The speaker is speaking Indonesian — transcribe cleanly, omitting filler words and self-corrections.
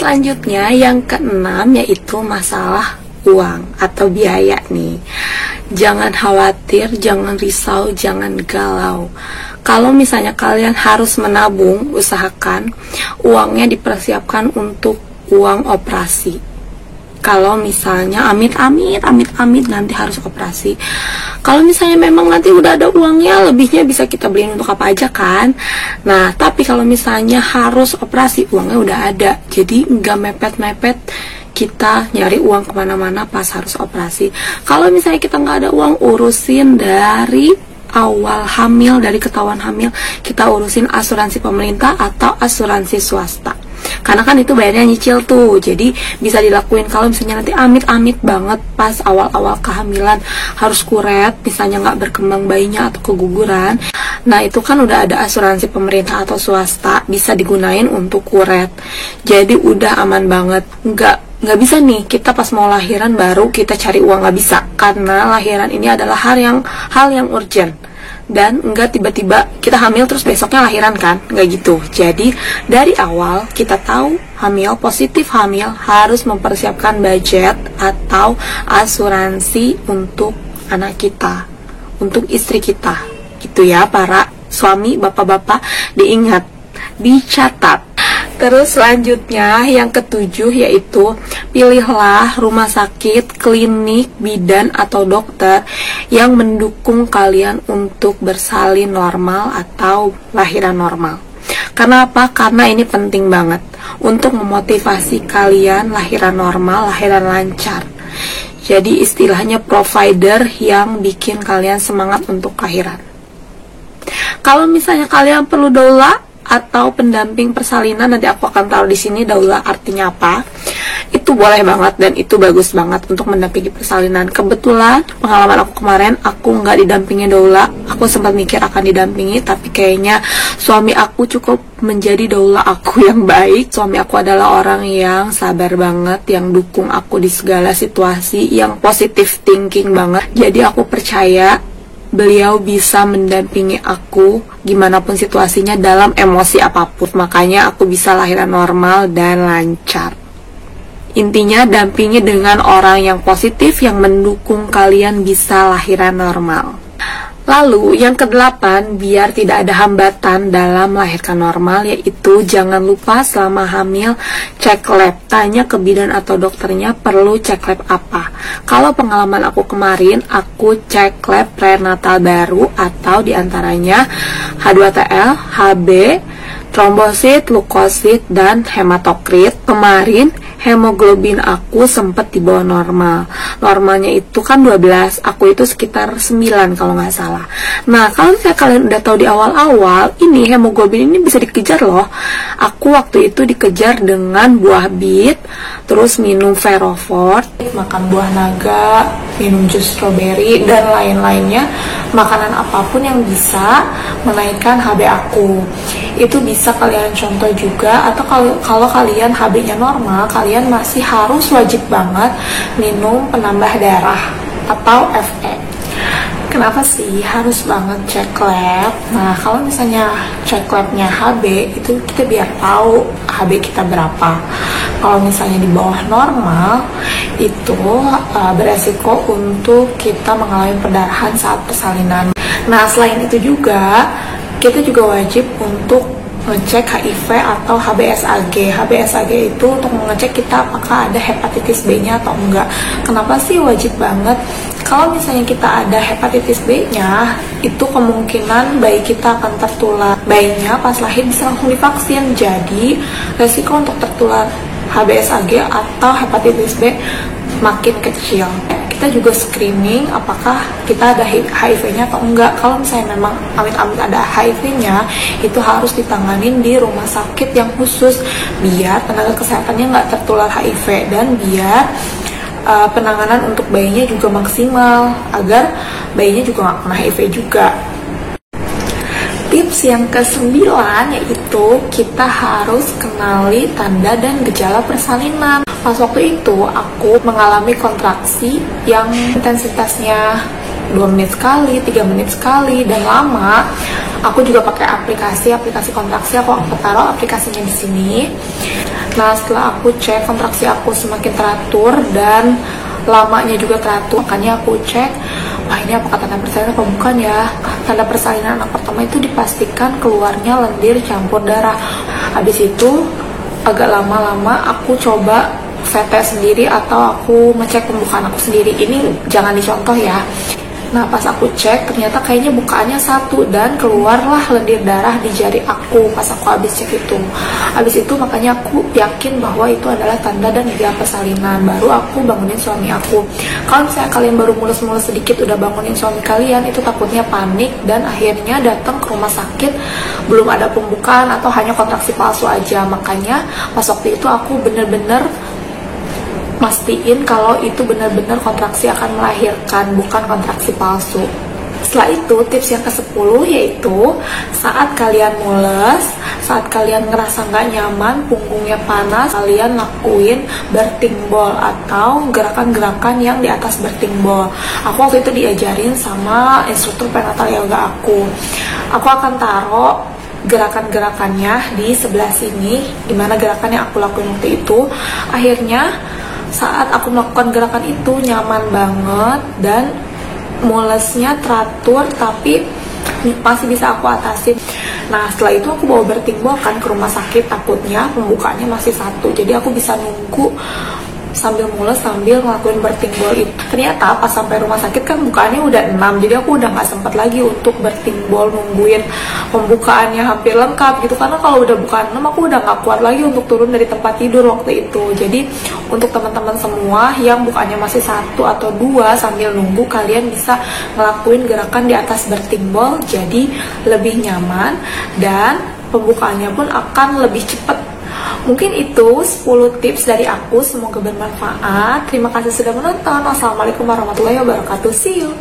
selanjutnya yang keenam yaitu masalah uang atau biaya nih. Jangan khawatir, jangan risau, jangan galau. Kalau misalnya kalian harus menabung, usahakan uangnya dipersiapkan untuk uang operasi. Kalau misalnya amit-amit nanti harus operasi. Kalau misalnya memang nanti udah ada uangnya, lebihnya bisa kita beliin untuk apa aja kan. Nah, tapi kalau misalnya harus operasi, uangnya udah ada. Jadi nggak mepet-mepet kita nyari uang kemana-mana pas harus operasi. Kalau misalnya kita nggak ada uang, urusin dari awal hamil, dari ketahuan hamil, kita urusin asuransi pemerintah atau asuransi swasta. Karena kan itu bayarnya nyicil tuh, jadi bisa dilakuin. Kalau misalnya nanti amit-amit banget pas awal-awal kehamilan harus kuret, misalnya nggak berkembang bayinya atau keguguran, nah itu kan udah ada asuransi pemerintah atau swasta, bisa digunain untuk kuret. Jadi udah aman banget. Nggak bisa nih kita pas mau lahiran baru kita cari uang, nggak bisa, karena lahiran ini adalah hal yang urgent. Dan enggak tiba-tiba kita hamil terus besoknya lahiran kan, nggak gitu. Jadi dari awal kita tahu hamil, positif hamil, harus mempersiapkan budget atau asuransi untuk anak kita, untuk istri kita, gitu ya para suami, bapak-bapak, diingat, dicatat. Terus selanjutnya yang ketujuh yaitu pilihlah rumah sakit, klinik, bidan atau dokter yang mendukung kalian untuk bersalin normal atau lahiran normal. Karena apa? Karena ini penting banget untuk memotivasi kalian lahiran normal, lahiran lancar. Jadi istilahnya provider yang bikin kalian semangat untuk lahiran. Kalau misalnya kalian perlu doula atau pendamping persalinan, nanti aku akan taruh di sini doula artinya apa. Itu boleh banget dan itu bagus banget untuk mendampingi persalinan. Kebetulan pengalaman aku kemarin, aku nggak didampingi doula. Aku sempat mikir akan didampingi, tapi kayaknya suami aku cukup menjadi doula aku yang baik. Suami aku adalah orang yang sabar banget, yang dukung aku di segala situasi, yang positive thinking banget. Jadi aku percaya beliau bisa mendampingi aku gimana pun situasinya dalam emosi apapun. Makanya aku bisa lahiran normal dan lancar. Intinya dampingi dengan orang yang positif yang mendukung kalian bisa lahiran normal. Lalu yang kedelapan, biar tidak ada hambatan dalam melahirkan normal, yaitu jangan lupa selama hamil cek lab. Tanya ke bidan atau dokternya perlu cek lab apa. Kalau pengalaman aku kemarin, aku cek lab prenatal baru atau diantaranya H2TL, HB, trombosit, leukosit, dan hematokrit. Kemarin hemoglobin aku sempat di bawah normal. Normalnya itu kan 12, aku itu sekitar 9 kalau nggak salah. Nah, kalau misalnya kalian udah tahu di awal-awal, ini hemoglobin ini bisa dikejar loh. Aku waktu itu dikejar dengan buah bit, terus minum Ferrofort, makan buah naga, minum jus strawberry, dan lain-lainnya. Makanan apapun yang bisa menaikkan HB aku. Itu bisa kalian contoh juga, atau kalau kalian HB-nya normal, kalian masih harus wajib banget minum penambah darah atau FE. Kenapa sih harus banget cek lab? Nah, kalau misalnya cek labnya HB, itu kita biar tahu HB kita berapa. Kalau misalnya di bawah normal, itu beresiko untuk kita mengalami perdarahan saat persalinan. Nah, selain itu juga, kita juga wajib untuk ngecek HIV atau HBsAg. HBsAg itu untuk mengecek kita apakah ada hepatitis B-nya atau enggak. Kenapa sih wajib banget? Kalau misalnya kita ada hepatitis B-nya, itu kemungkinan bayi kita akan tertular. Bayinya pas lahir bisa langsung divaksin, jadi resiko untuk tertular HBsAg atau hepatitis B makin kecil. Kita juga screening apakah kita ada HIV-nya atau enggak. Kalau misalnya memang amit-amit ada HIV-nya, itu harus ditanganin di rumah sakit yang khusus biar tenaga kesehatannya nggak tertular HIV, dan biar penanganan untuk bayinya juga maksimal agar bayinya juga nggak kena HIV juga. Tips yang ke-9 yaitu kita harus kenali tanda dan gejala persalinan. Pas waktu itu aku mengalami kontraksi yang intensitasnya 2 menit sekali, 3 menit sekali, dan lama. Aku juga pakai aplikasi kontraksi, aku taruh aplikasinya di sini. Nah, setelah aku cek kontraksi aku semakin teratur dan lamanya juga teratur, makanya aku cek, wah ini apakah tanda persalinan apa bukan ya. Tanda persalinan anak pertama itu dipastikan keluarnya lendir campur darah. Habis itu agak lama-lama aku coba VT sendiri atau aku ngecek pembukaan aku sendiri. Ini jangan dicontoh ya. Nah, pas aku cek ternyata kayaknya bukaannya satu dan keluarlah lendir darah di jari aku pas aku habis cek itu. Habis itu makanya aku yakin bahwa itu adalah tanda dan gejala persalinan. Baru aku bangunin suami aku. Kalau misalnya kalian baru mulus-mulus sedikit udah bangunin suami kalian, itu takutnya panik dan akhirnya datang ke rumah sakit belum ada pembukaan atau hanya kontraksi palsu aja. Makanya pas waktu itu aku bener-bener mastiin kalau itu benar-benar kontraksi akan melahirkan, bukan kontraksi palsu. Setelah itu, tips yang ke-10 yaitu saat kalian mules, saat kalian ngerasa nggak nyaman, punggungnya panas, kalian lakuin birthing ball atau gerakan-gerakan yang di atas birthing ball. Aku waktu itu diajarin sama instruktur prenatal yoga aku. Aku akan taruh gerakan-gerakannya di sebelah sini, dimana gerakan yang aku lakuin waktu itu. Akhirnya saat aku melakukan gerakan itu nyaman banget dan mulesnya teratur, tapi masih bisa aku atasi. Nah, setelah itu aku bawa birthing ball kan ke rumah sakit, takutnya pembukaannya masih satu, jadi aku bisa nunggu sambil mules sambil ngelakuin birthing ball itu. Ternyata pas sampai rumah sakit kan bukaannya udah 6, jadi aku udah nggak sempat lagi untuk birthing ball, nungguin pembukaannya hampir lengkap gitu, karena kalau udah bukaan 6 aku udah nggak kuat lagi untuk turun dari tempat tidur waktu itu. Jadi untuk teman-teman semua yang bukaannya masih 1 atau 2 sambil nunggu, kalian bisa ngelakuin gerakan di atas birthing ball, jadi lebih nyaman dan pembukaannya pun akan lebih cepat. Mungkin itu 10 tips dari aku, semoga bermanfaat. Terima kasih sudah menonton. Wassalamualaikum warahmatullahi wabarakatuh. See you.